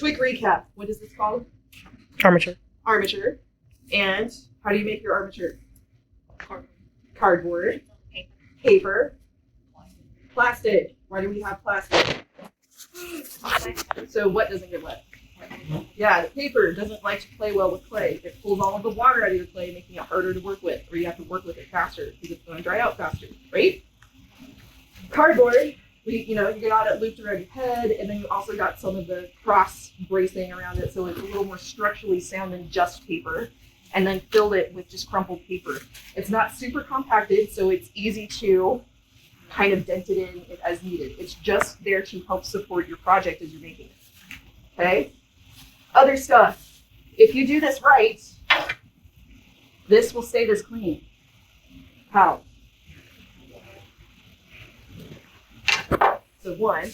quick recap. What is this called? Armature. Armature. And how do you make your armature? Cardboard. Paper. Plastic. Why do we have plastic? So what doesn't get wet? Yeah, the paper doesn't like to play well with clay. It pulls all of the water out of your clay, making it harder to work with, or you have to work with it faster because it's going to dry out faster, right? Cardboard, you got it looped around your head, and then you also got some of the cross bracing around it, so it's a little more structurally sound than just paper, and then filled it with just crumpled paper. It's not super compacted, so it's easy to kind of dent it in as needed. It's just there to help support your project as you're making it, okay? Other stuff, if you do this right, this will stay this clean. How? So one,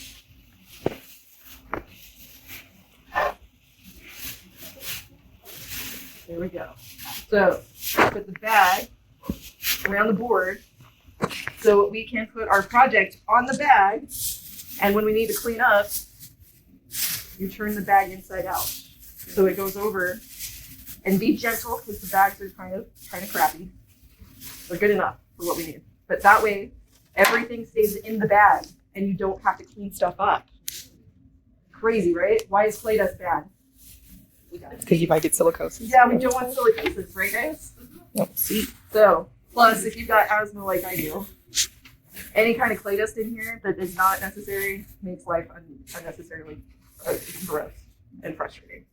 there we go. So put the bag around the board so we can put our project on the bag, and when we need to clean up, you turn the bag inside out. So it goes over, and be gentle because the bags are kind of crappy. They're good enough for what we need. But that way, everything stays in the bag and you don't have to clean stuff up. Crazy, right? Why is clay dust bad? Because you might get silicosis. Yeah, we don't want silicosis, right guys? Oh, see. So, plus if you've got asthma like I do, any kind of clay dust in here that is not necessary makes life unnecessarily gross and frustrating.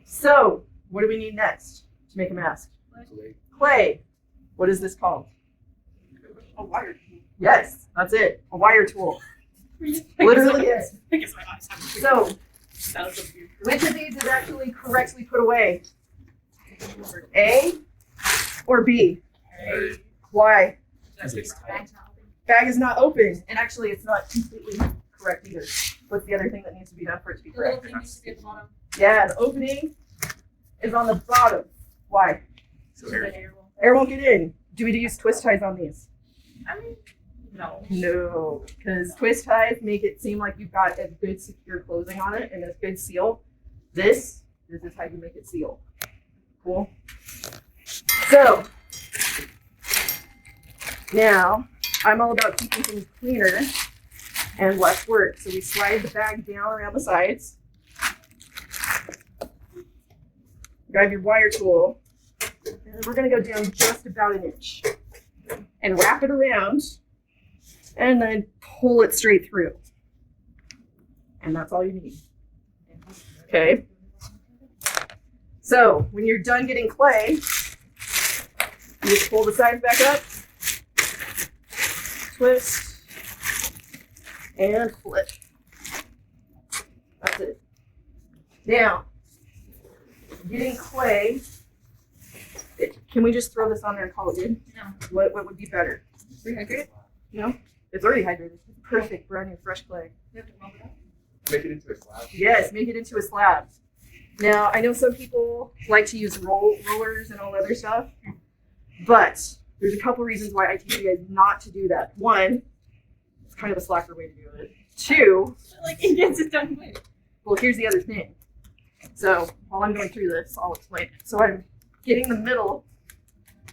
So, what do we need next to make a mask? Clay. What is this called? A wire tool. Yes, that's it. A wire tool. Literally is. I guess my eyes have So, that was a weird. which of these is actually correctly put away? A or B? A. Why? Bag's Bag is not open, and actually it's not completely correct either. What's the other thing that needs to be done for it to be The little correct? thing needs to be at the bottom. Yeah, the opening is on the bottom. Why? So the air will. Air won't get in. Do we use twist ties on these? I mean, no. No, because twist ties make it seem like you've got a good secure closing on it and a good seal. This is how you make it seal. Cool. So now I'm all about keeping things cleaner and less work. So we slide the bag down around the sides. Grab your wire tool. And we're going to go down just about an inch and wrap it around and then pull it straight through. And that's all you need. Okay. So when you're done getting clay, you just pull the sides back up, twist, and flip. That's it. Now, getting clay, can we just throw this on there and call it good? No. What would be better? Rehydrate? No? It's already hydrated. Perfect, brand new, fresh clay. We have to melt it up. Make it into a slab. Yes, make it into a slab. Now, I know some people like to use rollers and all other stuff, but there's a couple reasons why I teach you guys not to do that. One, it's kind of a slacker way to do it. Two, Like, it gets it done quick. well, here's the other thing. So while I'm going through this, I'll explain. So I'm getting the middle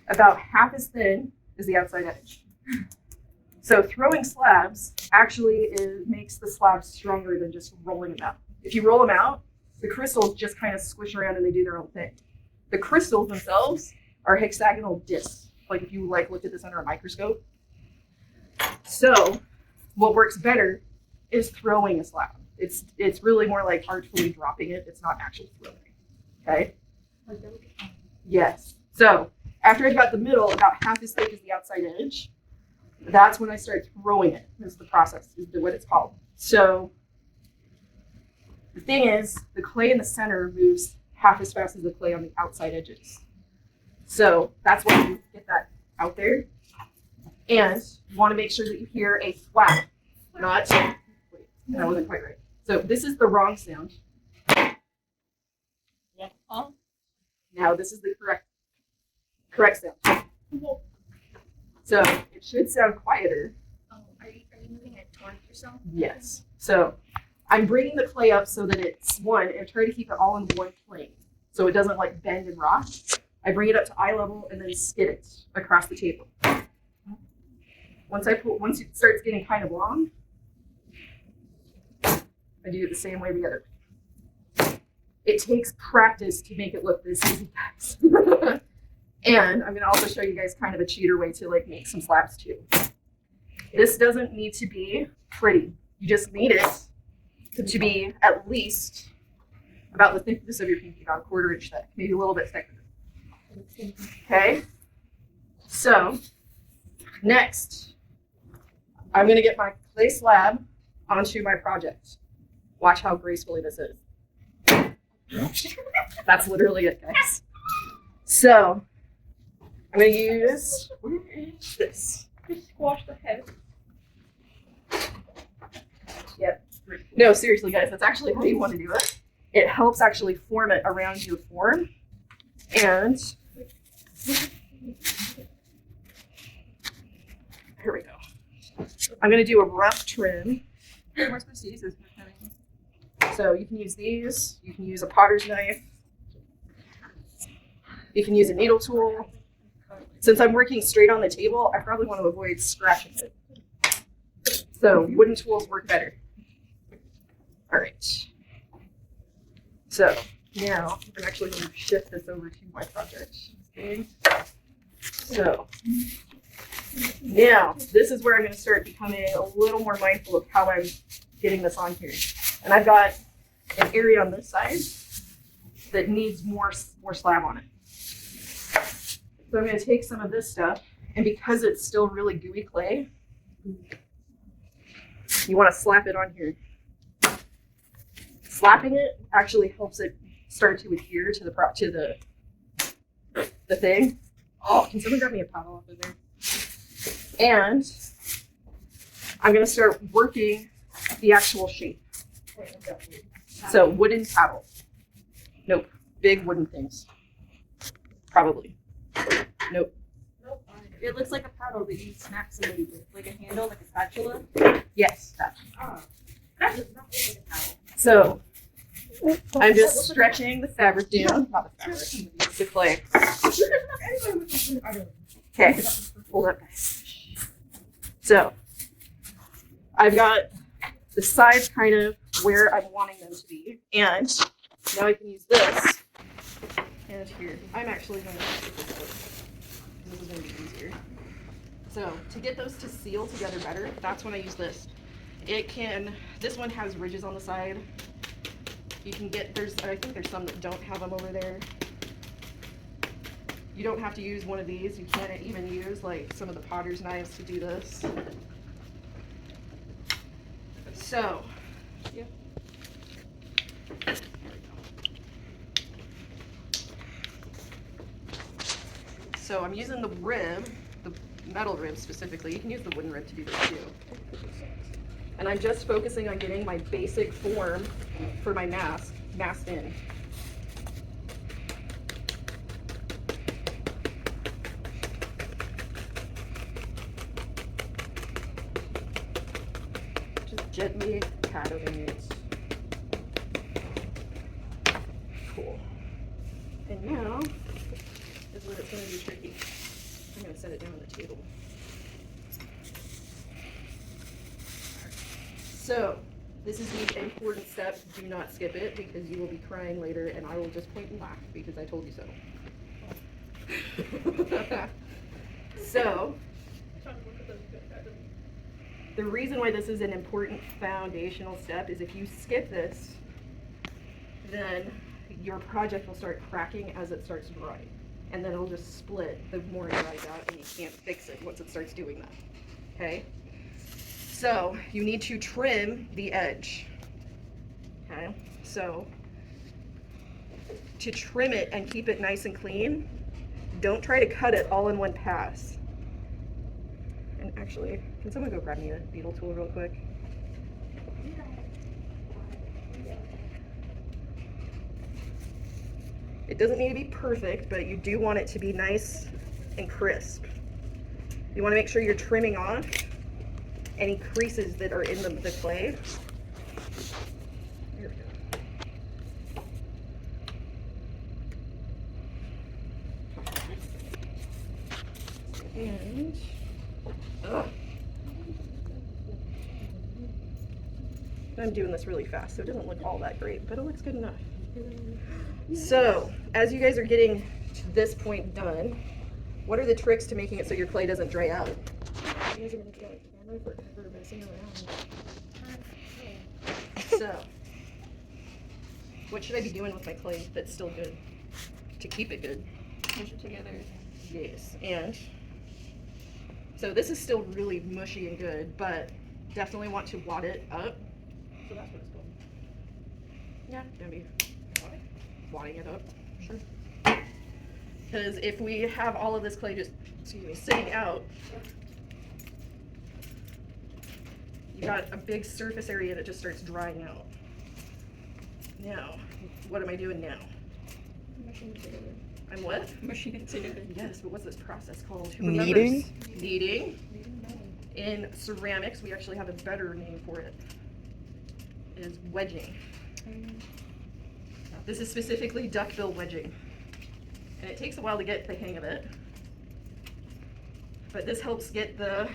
about half as thin as the outside edge. So throwing slabs actually makes the slabs stronger than just rolling them out. If you roll them out, the crystals just kind of squish around and they do their own thing. The crystals themselves are hexagonal discs. Like if you looked at this under a microscope. So what works better is throwing a slab. It's really more like artfully dropping it. It's not actually throwing. Okay? Yes. So after I've got the middle about half as thick as the outside edge, that's when I start throwing it. This is the process, is what it's called. So the thing is, the clay in the center moves half as fast as the clay on the outside edges. So that's why you get that out there. And you want to make sure that you hear a thwack, not, wait, that wasn't quite right. So this is the wrong sound. Yeah. Oh. Now this is the correct sound. So it should sound quieter. Oh, are you moving it towards yourself? Yes. So I'm bringing the clay up so that it's and try to keep it all in one plane so it doesn't like bend and rock. I bring it up to eye level and then skid it across the table. Once it starts getting kind of long, I do it the same way the other way. It takes practice to make it look this easy, guys. And I'm gonna also show you guys kind of a cheater way to like make some slabs too. This doesn't need to be pretty. You just need it to be at least about the thickness of your pinky, about a 1/4 inch thick, maybe a little bit thicker. Okay, so next, I'm gonna get my clay slab onto my project. Watch how gracefully this is. That's literally it, guys. So I'm gonna use this. Just squash the head. Yep. No, seriously, guys, that's actually how you want to do it. It helps actually form it around your form. And here we go. I'm gonna do a rough trim. We're supposed to use this. So you can use these. You can use a potter's knife. You can use a needle tool. Since I'm working straight on the table, I probably want to avoid scratching it. So wooden tools work better. All right. So now I'm actually going to shift this over to my project. Okay. So now this is where I'm going to start becoming a little more mindful of how I'm getting this on here. And I've got an area on this side that needs more slab on it. So I'm going to take some of this stuff, and because it's still really gooey clay, you want to slap it on here. Slapping it actually helps it start to adhere to the thing. Oh, can someone grab me a paddle off of there? And I'm going to start working the actual shape. So wooden paddle. Nope. Big wooden things. Probably. Nope. Nope. It looks like a paddle that you smack somebody with, like a handle, like a spatula. Yes. That. That does not look like a paddle. So I'm just stretching the fabric down. Not the fabric. The clay. Okay. Hold up, guys. So I've got the sides kind of where I'm wanting them to be, and now I can use this. And here, I'm actually going to put this over. This is going to be easier. So to get those to seal together better, that's when I use this. This one has ridges on the side. You can get, I think there's some that don't have them over there. You don't have to use one of these. You can't even use like some of the potter's knives to do this. So, yeah. So I'm using the rib, the metal rib specifically. You can use the wooden rib to do this too. And I'm just focusing on getting my basic form for my mask masked in. Just gently patterning it. Cool. And now is where it's going to be tricky. I'm going to set it down on the table. So, this is the important step. Do not skip it because you will be crying later and I will just point and laugh because I told you so. So, the reason why this is an important foundational step is if you skip this, then your project will start cracking as it starts drying. And then it'll just split the more it dries out and you can't fix it once it starts doing that. Okay? So you need to trim the edge. Okay? So to trim it and keep it nice and clean, don't try to cut it all in one pass. And actually, can someone go grab me a needle tool real quick? It doesn't need to be perfect, but you do want it to be nice and crisp. You want to make sure you're trimming off any creases that are in the clay. And ugh. I'm doing this really fast, so it doesn't look all that great, but it looks good enough. So, as you guys are getting to this point done, what are the tricks to making it so your clay doesn't dry out? You guys are gonna be on camera forever messing around. So, what should I be doing with my clay that's still good to keep it good? Push it together. Yes, and so this is still really mushy and good, but definitely want to wad it up. So that's what it's called. Yeah, gonna be wadding it up, sure. Because if we have all of this clay just, excuse me, sitting out, you got a big surface area that just starts drying out. Now, what am I doing now? Mushing it together. I'm what? Mushing it together. Yes, but what's this process called? Who Kneading? remembers? Kneading. In ceramics, we actually have a better name for it. It is wedging. This is specifically duckbill wedging. And it takes a while to get the hang of it. But this helps get the...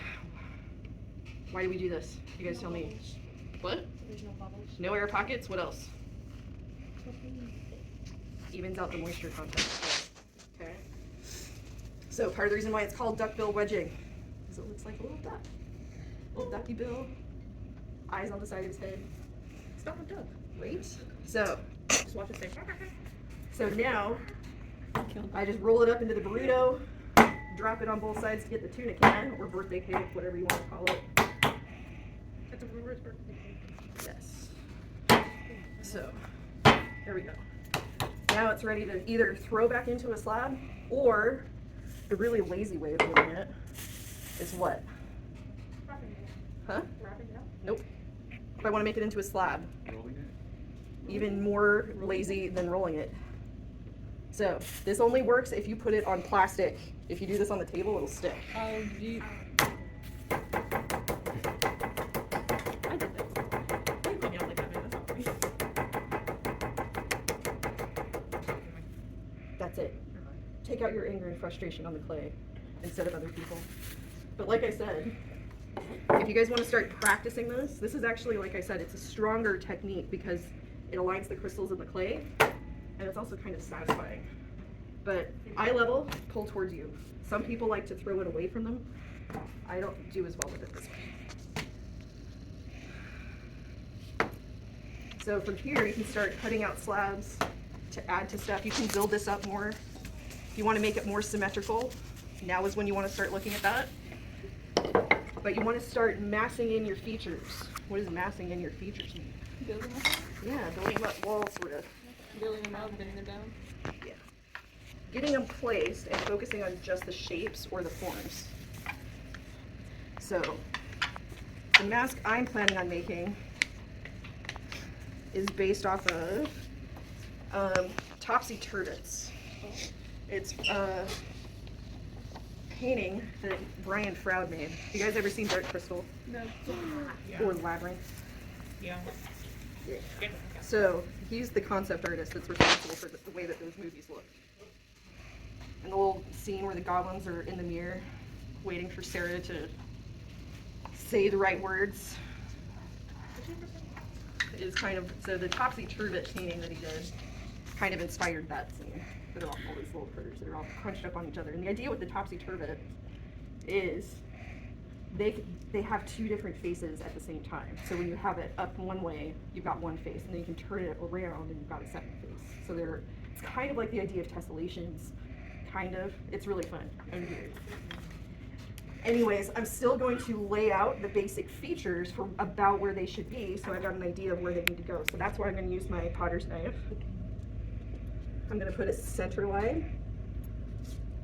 Why do we do this? You guys tell me. What? There's no bubbles. No air pockets? What else? Evens out the moisture content. Okay. So part of the reason why it's called duckbill wedging is it looks like a little duck. Little ducky bill. Eyes on the side of his head. It's not a duck, right? So, just watch it say. So now, I just roll it up into the burrito, drop it on both sides to get the tuna can, or birthday cake, whatever you want to call it. That's a reverse birthday cake. Yes. So, there we go. Now it's ready to either throw back into a slab, or the really lazy way of doing it is what? Wrapping it. Huh? Wrapping it up. Nope. If I want to make it into a slab, Rolling it. even more lazy than rolling it. So this only works if you put it on plastic. If you do this on the table, it'll stick. Oh, you. I did this. You put me on like that, man. That's not funny. That's it. Take out your anger and frustration on the clay instead of other people. But like I said, if you guys want to start practicing this, this is actually, like I said, it's a stronger technique because it aligns the crystals in the clay, and it's also kind of satisfying. But eye level, pull towards you. Some people like to throw it away from them. I don't do as well with it this way. So from here, you can start cutting out slabs to add to stuff. You can build this up more. If you want to make it more symmetrical, now is when you want to start looking at that. But you want to start massing in your features. What does massing in your features mean? Building them up. Yeah, building them up walls, sort of. Building them up, bending them down. Yeah. Getting them placed and focusing on just the shapes or the forms. So, the mask I'm planning on making is based off of Topsy Turvets. It's a painting that Brian Froud made. You guys ever seen Dark Crystal No. or Labyrinth? Yeah. So he's the concept artist that's responsible for the way that those movies look. And the little scene where the goblins are in the mirror waiting for Sarah to say the right words is kind of, so the Topsy Turvet painting that he did kind of inspired that scene. They're all these little critters that are all crunched up on each other. And the idea with the Topsy Turvet is they have two different faces at the same time. So when you have it up one way, you've got one face, and then you can turn it around and you've got a second face. So it's kind of like the idea of tessellations, kind of. It's really fun and weird. Anyways, I'm still going to lay out the basic features for about where they should be, so I've got an idea of where they need to go. So that's why I'm going to use my potter's knife. I'm going to put a center line,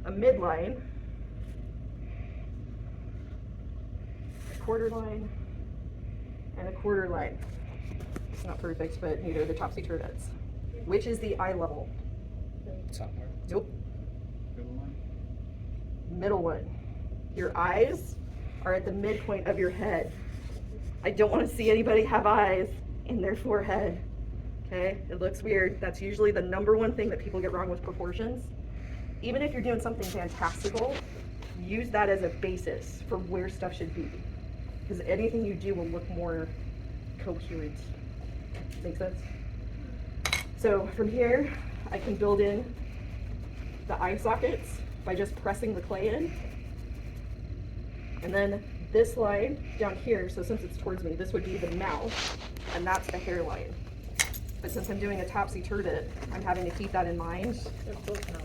a midline, a quarter line, and a quarter line. It's not perfect, but neither are the Topsy Turvets. Which is the eye level? Top part. Nope. Middle one. Middle one. Your eyes are at the midpoint of your head. I don't want to see anybody have eyes in their forehead. Okay, it looks weird. That's usually the number one thing that people get wrong with proportions. Even if you're doing something fantastical, use that as a basis for where stuff should be. Because anything you do will look more coherent. Make sense? So from here, I can build in the eye sockets by just pressing the clay in. And then this line down here, so since it's towards me, this would be the mouth, and that's the hairline. But since I'm doing a topsy-turvy, I'm having to keep that in mind.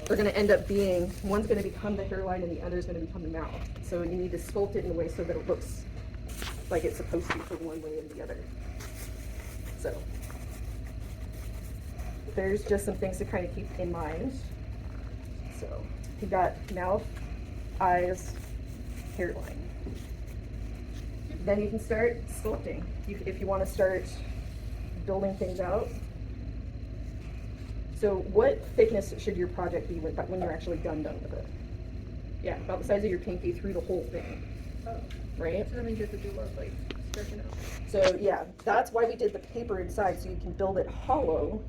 They're gonna end up being, one's gonna become the hairline and the other's gonna become the mouth. So you need to sculpt it in a way so that it looks like it's supposed to for one way and the other. So there's just some things to kind of keep in mind. So you've got mouth, eyes, hairline. Then you can start sculpting. If you want to start building things out. So what thickness should your project be when you're actually done with it? Yeah, about the size of your pinky through the whole thing. Right? So that means you have to do like stretching out. So yeah, that's why we did the paper inside, so you can build it hollow,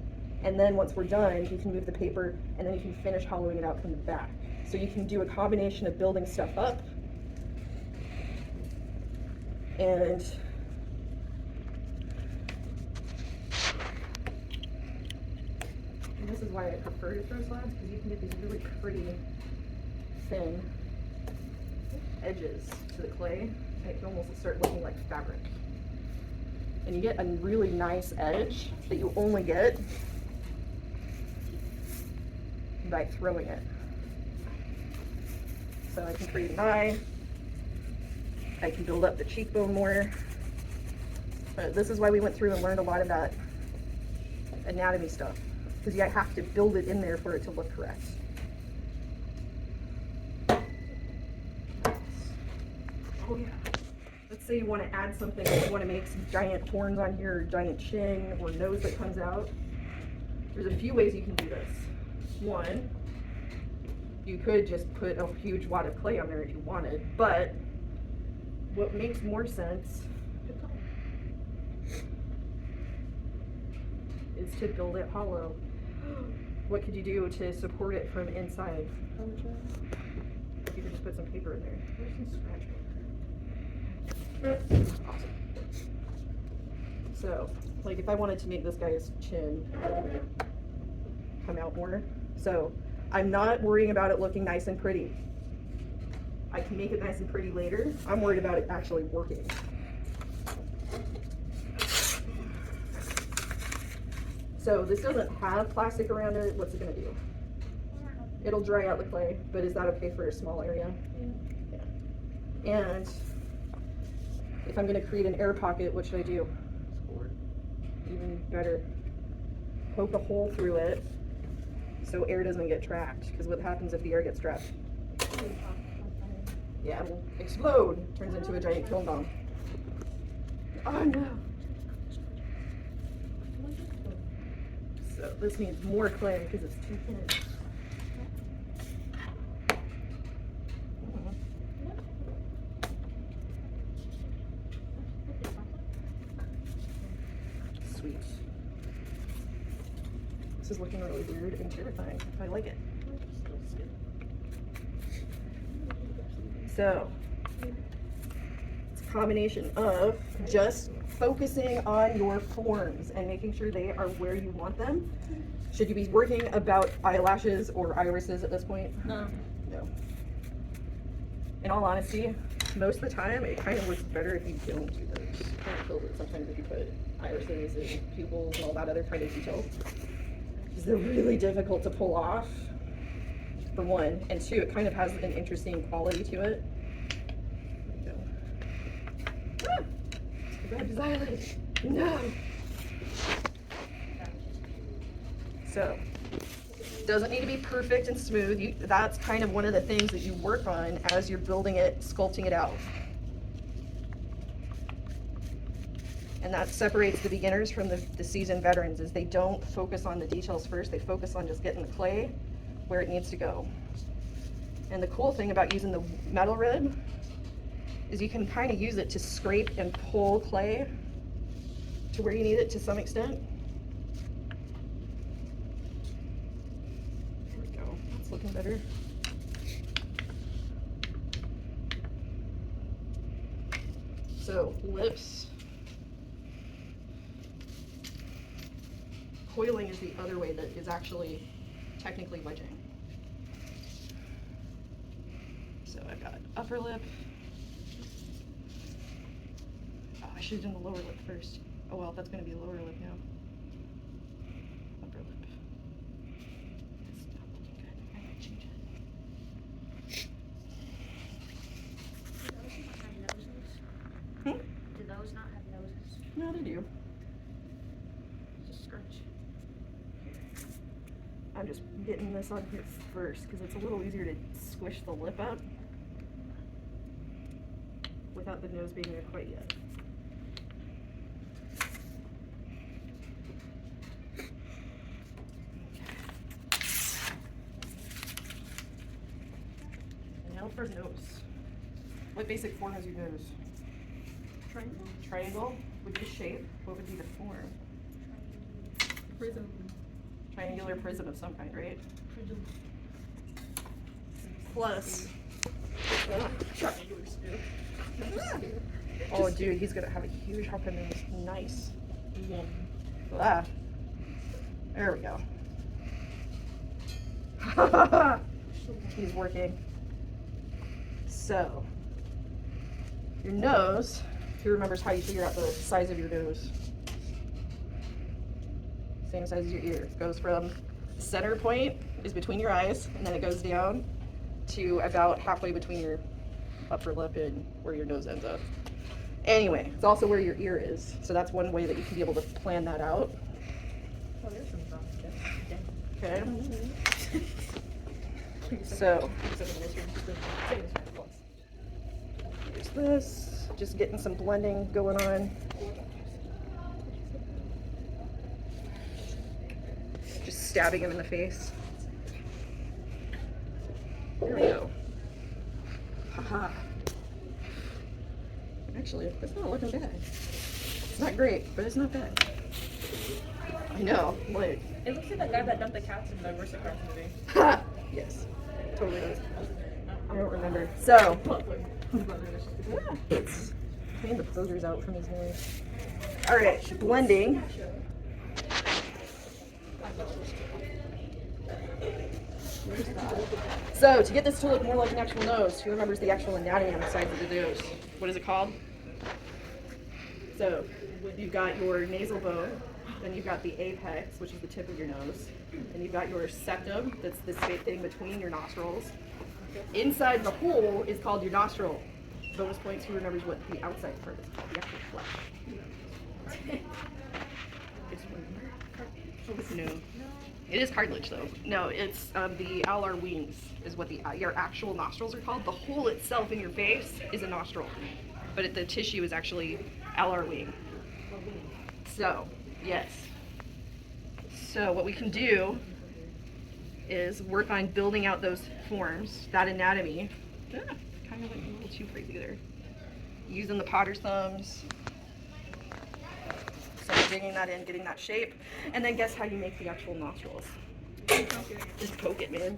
and then once we're done, you can move the paper, and then you can finish hollowing it out from the back. So you can do a combination of building stuff up, and this is why I prefer to throw slabs, because you can get these really pretty thin edges to the clay, and it can almost start looking like fabric. And you get a really nice edge that you only get by throwing it. So I can create an eye, I can build up the cheekbone more. But this is why we went through and learned a lot of that anatomy stuff, because you have to build it in there for it to look correct. Oh yeah. Let's say you want to add something, you want to make some giant horns on here, or giant chin, or nose that comes out. There's a few ways you can do this. One, you could just put a huge wad of clay on there if you wanted, but what makes more sense is to build it hollow. What could you do to support it from inside? You could just put some paper in there. There's some scratch paper. Awesome. So, like if I wanted to make this guy's chin come out more, so I'm not worrying about it looking nice and pretty. I can make it nice and pretty later. I'm worried about it actually working. So this doesn't have plastic around it. What's it gonna do? It'll dry out the clay, but is that okay for a small area? Yeah. And if I'm gonna create an air pocket, what should I do? Even better. Poke a hole through it so air doesn't get trapped. Because what happens if the air gets trapped? Yeah, it will explode. Turns into a giant kiln bomb. Oh no. So this needs more clay because it's too thin. Sweet. This is looking really weird and terrifying. I like it. So it's a combination of just focusing on your forms and making sure they are where you want them. Should you be worrying about eyelashes or irises at this point? No. No. In all honesty, most of the time it kind of looks better if you don't do those. Kind of feels it sometimes if you put irises and pupils and all that other kind of detail. Because they're really difficult to pull off, for one, and two, it kind of has an interesting quality to it. There we go. Red violet. No. So, doesn't need to be perfect and smooth. That's kind of one of the things that you work on as you're building it, sculpting it out. And that separates the beginners from the seasoned veterans, is they don't focus on the details first. They focus on just getting the clay where it needs to go. And the cool thing about using the metal rib is you can kind of use it to scrape and pull clay to where you need it to some extent. There we go. That's looking better. So lips. Coiling is the other way that is actually technically wedging. So I've got upper lip. Oh, I should have done the lower lip first. Oh well, that's going to be lower lip now. Upper lip. It's not looking good. I might change it. Do those not have noses? Do those not have noses? No, they do. Just scrunch. I'm just getting this on here first because it's a little easier to squish the lip out without the nose being there quite yet. And now for nose. What basic form has your nose? Triangle. Triangle would be the shape. What would be the form? Prism. Triangular prism of some kind, right? Prism. Plus. Triangular spoon. Oh, dude, he's gonna have a huge hump in nose. Nice. Ah. There we go. He's working. So, your nose, who remembers how you figure out the size of your nose? Same size as your ear. It goes from the center point is between your eyes, and then it goes down to about halfway between your upper lip and where your nose ends up. Anyway, it's also where your ear is. So that's one way that you can be able to plan that out. Oh, there's some thoughts. Okay. So here's this. Just getting some blending going on. Just stabbing him in the face. There we go. Haha. Actually, that's not looking bad. It's not great, but it's not bad. I know, like. It looks like that guy that dumped the cats in the Aristocrats movie. Yes, totally does. I don't remember. So, let's clean the posers out from his nose. All right, blending. So, to get this to look more like an actual nose, who remembers the actual anatomy on the sides of the nose? What is it called? So, you've got your nasal bone, then you've got the apex, which is the tip of your nose, and you've got your septum, that's this big thing between your nostrils. Inside the hole is called your nostril. Bonus points, who remembers what the outside part is called, the actual flesh. No. It is cartilage though. No, it's the alar wings is what your actual nostrils are called. The hole itself in your face is a nostril, but the tissue is actually alar wing. So, yes. So what we can do is work on building out those forms, that anatomy. Kind of went a little too crazy there. Using the potter's thumbs. So digging that in, getting that shape, and then guess how you make the actual nostrils? Just poke it, man.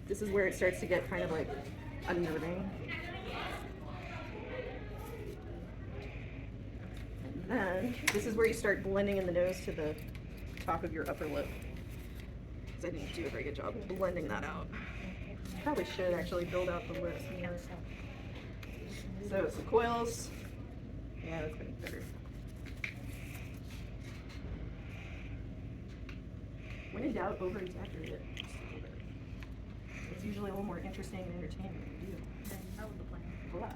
This is where it starts to get kind of like unnerving. And then this is where you start blending in the nose to the top of your upper lip. Because I didn't do a very good job blending that out. Probably should actually build out the lips more. So some coils. Yeah, that's gonna be better. When in doubt, over exaggerate it. It's usually a little more interesting and entertaining to do. That was the plan. Blah.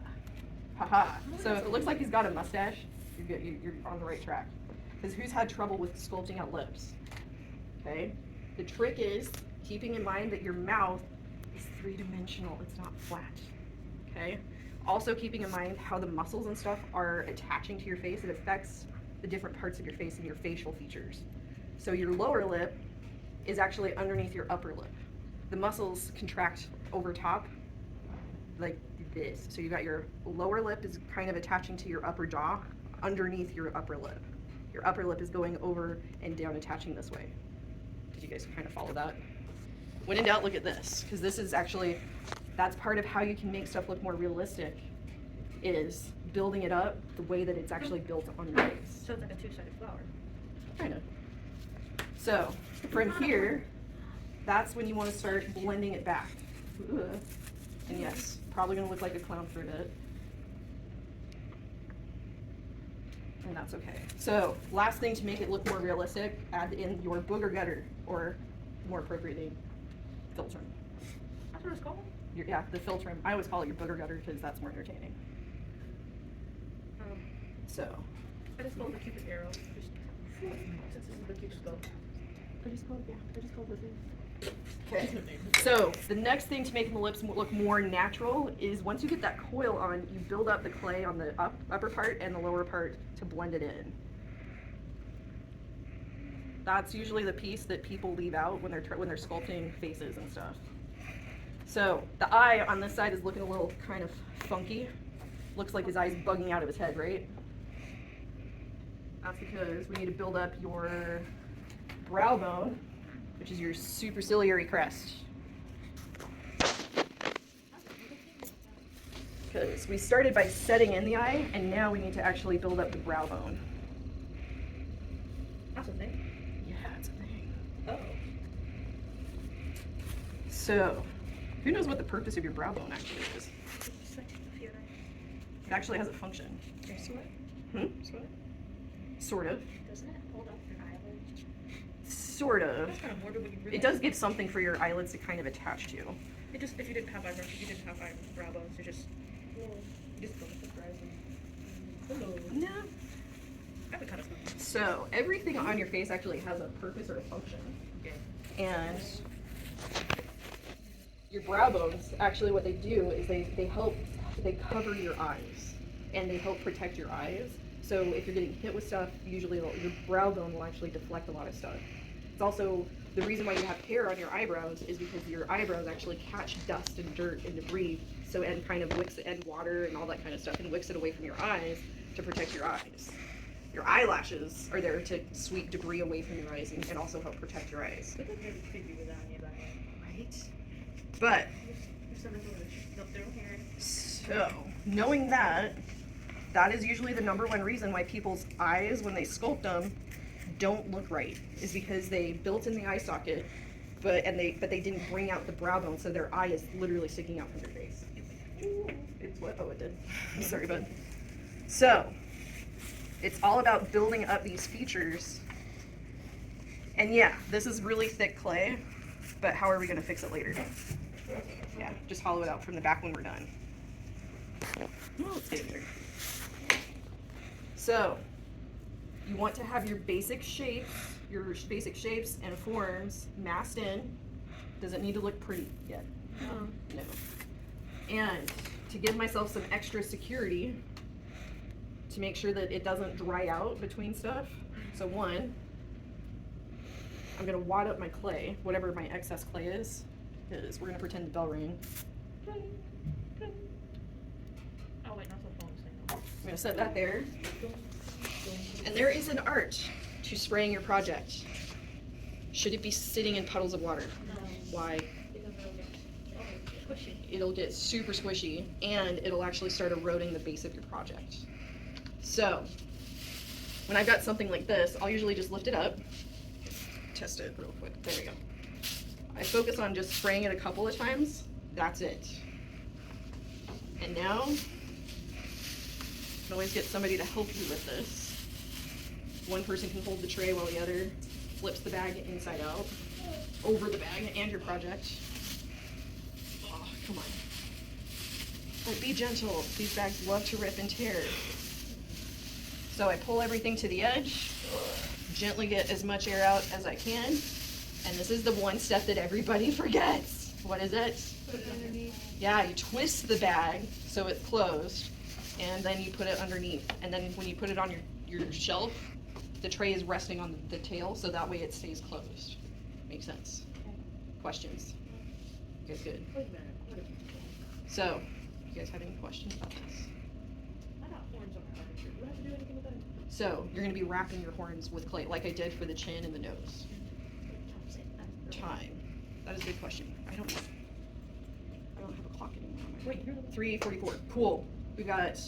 Haha. So if it looks like he's got a mustache, you're good. You're on the right track. Because who's had trouble with sculpting out lips? Okay. The trick is keeping in mind that your mouth is three-dimensional. It's not flat. Okay. Also keeping in mind how the muscles and stuff are attaching to your face. It affects the different parts of your face and your facial features. So your lower lip is actually underneath your upper lip. The muscles contract over top like this. So you got your lower lip is kind of attaching to your upper jaw underneath your upper lip. Your upper lip is going over and down, attaching this way. Did you guys kind of follow that? When in doubt, look at this, because this is actually That's part of how you can make stuff look more realistic, is building it up the way that it's actually built on your face. So it's like a two-sided flower. Kind of. So from here, that's when you want to start blending it back. Ugh. And yes, probably gonna look like a clown for a bit. And that's okay. So last thing to make it look more realistic, add in your booger gutter, or more appropriately, filtrum. That's what it's called? Yeah, the filtrum. I always call it your booger gutter because that's more entertaining. So, I just call it the Cupid arrow. Since this is the Cupid bow. I just call it the okay. So the next thing to make the lips look more natural is once you get that coil on, you build up the clay on the upper part and the lower part to blend it in. That's usually the piece that people leave out when they're sculpting faces and stuff. So the eye on this side is looking a little kind of funky. Looks like his eye's bugging out of his head, right? That's because we need to build up your brow bone, which is your superciliary crest. Because we started by setting in the eye, and now we need to actually build up the brow bone. That's a thing. Yeah, it's a thing. Oh. So, who knows what the purpose of your brow bone actually is? It's like a few It actually has a function. Sort. Sort of. Doesn't it hold up your eyelid? Sort of. That's kind of morbid when you really. It does give something for your eyelids to kind of attach to. It just, if you didn't have eyebrows, if you didn't have brow bones, you just go with the eyes and. Hello. No. That'd be kind of fun. So, everything on your face actually has a purpose or a function. Okay. And your brow bones, actually what they do is they cover your eyes and they help protect your eyes. So if you're getting hit with stuff, usually your brow bone will actually deflect a lot of stuff. It's also the reason why you have hair on your eyebrows is because your eyebrows actually catch dust and dirt and debris, so and kind of wicks it, and water and all that kind of stuff, and wicks it away from your eyes to protect your eyes. Your eyelashes are there to sweep debris away from your eyes and also help protect your eyes. It doesn't really creepy without any of that. Right? But so knowing that, that is usually the number one reason why people's eyes, when they sculpt them, don't look right, is because they built in the eye socket, but they didn't bring out the brow bone, so their eye is literally sticking out from their face. It's what? Oh, it did. I'm sorry, bud. So it's all about building up these features. And yeah, this is really thick clay, but how are we going to fix it later? Yeah, just hollow it out from the back when we're done. Oh, let's get here. So, you want to have your basic shapes and forms masked in. Does it need to look pretty yet? No. And to give myself some extra security, to make sure that it doesn't dry out between stuff. So one, I'm gonna wad up my clay, whatever my excess clay is, because we're gonna pretend the bell rang. Oh wait, not the phone thing. I'm gonna set that there. And there is an art to spraying your project. Should it be sitting in puddles of water? No. Why? Because it'll get squishy. It'll get super squishy and it'll actually start eroding the base of your project. So, when I've got something like this, I'll usually just lift it up, test it real quick. There we go. I focus on just spraying it a couple of times. That's it. And now, you can always get somebody to help you with this. One person can hold the tray while the other flips the bag inside out, over the bag and your project. Oh, come on. But be gentle. These bags love to rip and tear. So I pull everything to the edge, gently get as much air out as I can, and this is the one step that everybody forgets. What is it? Put it underneath. Yeah, you twist the bag so it's closed, and then you put it underneath. And then when you put it on your shelf, the tray is resting on the tail, so that way it stays closed. Makes sense? Questions? You guys good? Wait a minute. So, you guys have any questions about this? I got horns on my furniture. Do I have to do anything with that? So, you're going to be wrapping your horns with clay, like I did for the chin and the nose. Time. That is a good question. I don't know. don't have a clock anymore. Wait, you're the 3:44. Cool. We got